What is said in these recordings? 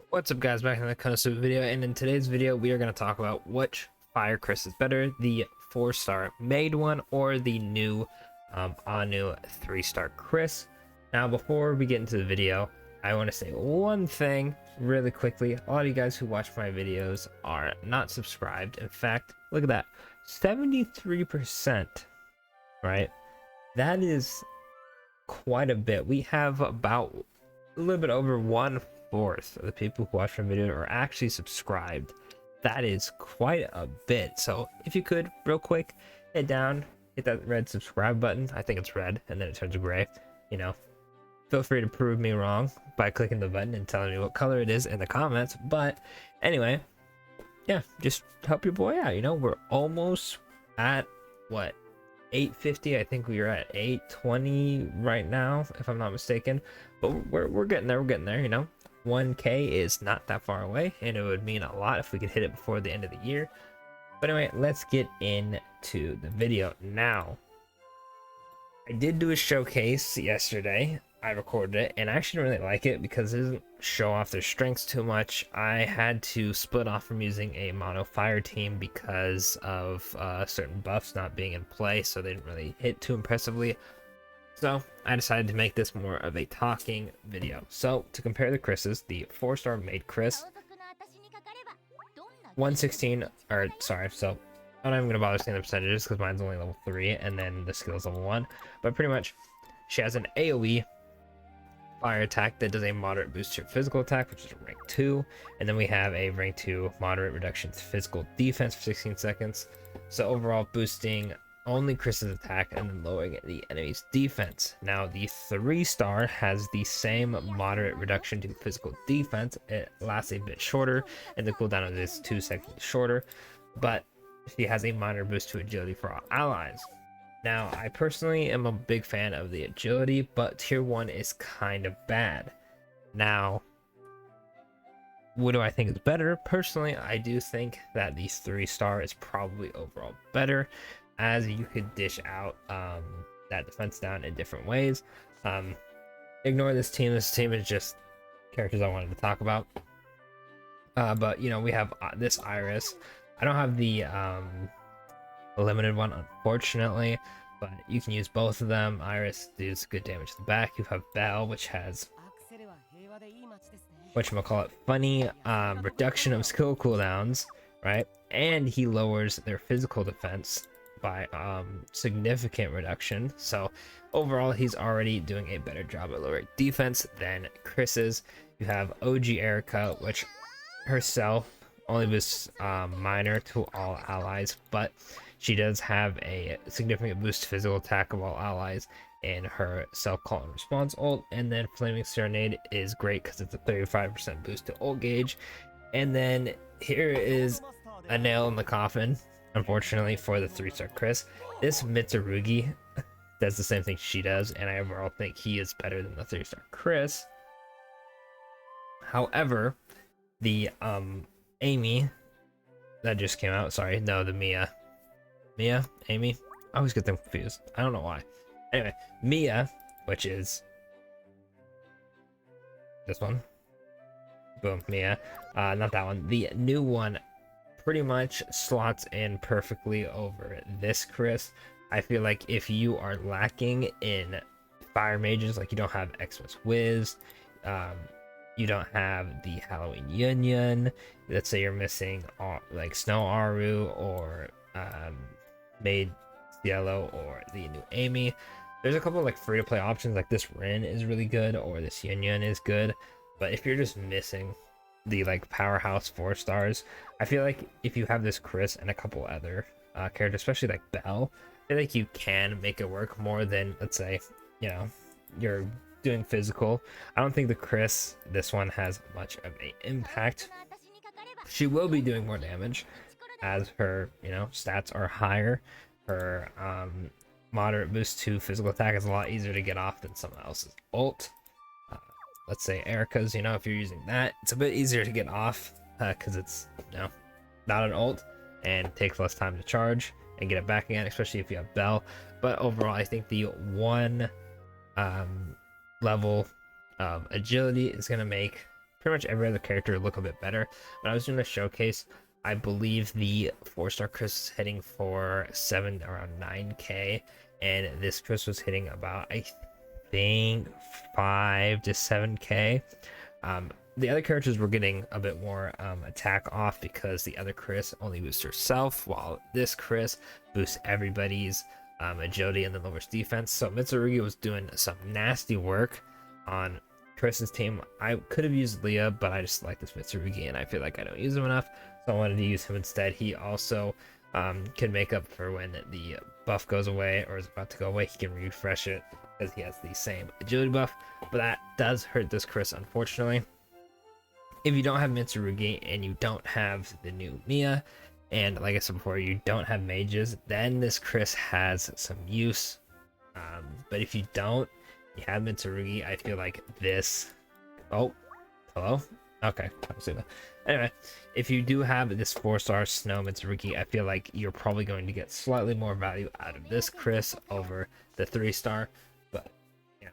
What's up, guys? Back in the Konosuba video, and in today's video we are going to talk about which fire Chris is better, the 4-star made one or the new Anu 3-star Chris. Now before we get into the video, I want to say one thing really quickly. A lot of you guys who watch my videos are not subscribed. In fact, look at that, 73%, right? That is quite a bit. We have about a little bit over 1/4 of the people who watch my video are actually subscribed. That is quite a bit. So if you could, real quick, hit down, hit that red subscribe button. I think it's red and then it turns gray. You know, feel free to prove me wrong by clicking the button and telling me what color it is in the comments. But anyway, yeah, just help your boy out. You know, we're almost at what, 850. I think we are at 820 right now, if I'm not mistaken. But we're getting there. We're getting there. You know, 1K is not that far away, and it would mean a lot if we could hit it before the end of the year. But anyway, let's get into the video now. I did do a showcase yesterday. I recorded it, and I actually don't really like it because it doesn't show off their strengths too much. I had to split off from using a mono fire team because of certain buffs not being in play, so they didn't really hit too impressively. So I decided to make this more of a talking video. So to compare the Chris's, the 4-star made Chris, 116, or sorry, so I'm not even gonna bother saying the percentages because mine's only level 3 and then the skill is level 1. But pretty much she has an AoE fire attack that does a moderate boost to your physical attack, which is a rank 2, and then we have a rank 2 moderate reduction to physical defense for 16 seconds. So overall boosting only Chris's attack and then lowering the enemy's defense. Now the 3-star has the same moderate reduction to physical defense. It lasts a bit shorter and the cooldown is 2 seconds shorter, but she has a minor boost to agility for all allies. Now, I personally am a big fan of the agility, but tier 1 is kind of bad. Now, what do I think is better? Personally, I do think that the 3-star is probably overall better, as you could dish out that defense down in different ways. Ignore this team. This team is just characters I wanted to talk about. But, you know, we have this Iris. I don't have the limited one, unfortunately, but you can use both of them. Iris does good damage to the back. You have Belle, which has whatchamacallit, funny reduction of skill cooldowns, right? And he lowers their physical defense by significant reduction. So overall, he's already doing a better job at lowering defense than Chris's. You have OG Erica, which herself only boosts minor to all allies, but she does have a significant boost to physical attack of all allies in her self-call and response ult. And then Flaming Serenade is great because it's a 35% boost to ult gauge. And then here is a nail in the coffin, unfortunately, for the 3-star Chris. This Mitsurugi does the same thing she does, and I overall think he is better than the 3-star Chris. However, the Amy that just came out, sorry, no, the Amy, I always get them confused, I don't know why. Anyway, Mia, which is this one, boom, Mia, not that one, the new one pretty much slots in perfectly over this Chris. I feel like if you are lacking in fire mages, like you don't have Xmas Wiz, you don't have the Halloween Yun. Let's say you're missing like Snow Aru or Maid Cielo or the new Amy. There's a couple of like free-to-play options, like this Rin is really good or this Yun is good. But if you're just missing the like powerhouse 4-stars, I feel like if you have this Chris and a couple other characters, especially like Belle, I feel like you can make it work more than, let's say, you know, you're doing physical. I don't think the Chris, this one, has much of an impact. She will be doing more damage as her, you know, stats are higher. Her moderate boost to physical attack is a lot easier to get off than someone else's ult. Let's say Erica's, you know, if you're using that, it's a bit easier to get off because it's, you know, not an ult and takes less time to charge and get it back again, especially if you have Belle. But overall, I think the one level of agility is going to make pretty much every other character look a bit better. When I was doing a showcase, I believe the 4-star Chris is hitting for around 9k, and this Chris was hitting about, I think, 5 to 7k. The other characters were getting a bit more attack off because the other Chris only boosts herself, while this Chris boosts everybody's agility and then lowers defense. So Mitsurugi was doing some nasty work on Chris's team. I could have used Leah, but I just like this Mitsurugi and I feel like I don't use him enough, so I wanted to use him instead. He also can make up for when the buff goes away or is about to go away. He can refresh it because he has the same agility buff, but that does hurt this Chris, unfortunately. If you don't have Mitsurugi and you don't have the new Mia, and like I said before, you don't have mages, then this Chris has some use. But if you don't, you have Mitsurugi, I feel like this... Oh, hello? Okay, Konosuba. Anyway, if you do have this 4-star Snow Mitsurugi, I feel like you're probably going to get slightly more value out of this Chris over the 3-star. But, yeah,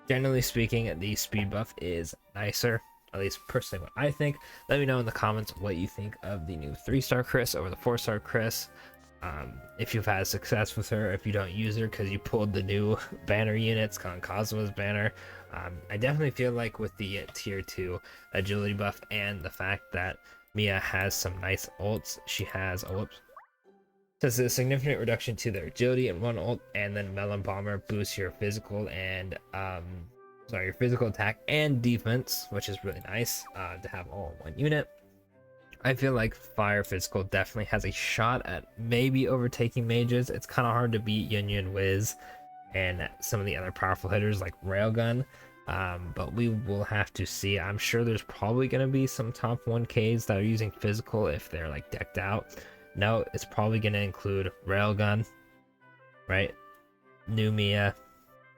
generally speaking, the speed buff is nicer. At least personally what I think. Let me know in the comments what you think of the new 3-star Chris over the 4-star Chris. If you've had success with her, if you don't use her because you pulled the new banner units, Konosuba's banner. I definitely feel like with the tier 2 agility buff and the fact that Mia has some nice ults, she has says a significant reduction to their agility in one ult, and then Melon Bomber boosts your physical and your physical attack and defense, which is really nice to have all in one unit. I feel like Fire Physical definitely has a shot at maybe overtaking mages. It's kind of hard to beat Yun Wiz and some of the other powerful hitters like Railgun, but we will have to see. I'm sure there's probably going to be some top 1Ks that are using physical if they're like decked out. No, it's probably going to include Railgun, right? New Mia,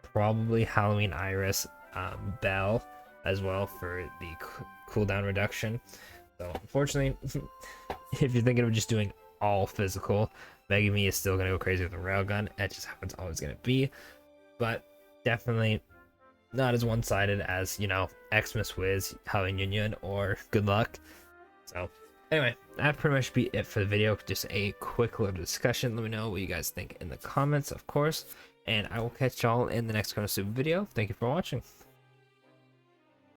probably Halloween Iris, Bell as well for the cooldown reduction. So unfortunately, if you're thinking of just doing all physical, Megami is still gonna go crazy with the railgun. That's just how it's always gonna be. But definitely not as one-sided as, you know, Xmas Wiz, Halloween Union, or Good Luck. So anyway, that pretty much be it for the video. Just a quick little discussion. Let me know what you guys think in the comments, of course. And I will catch y'all in the next Konosuba video. Thank you for watching.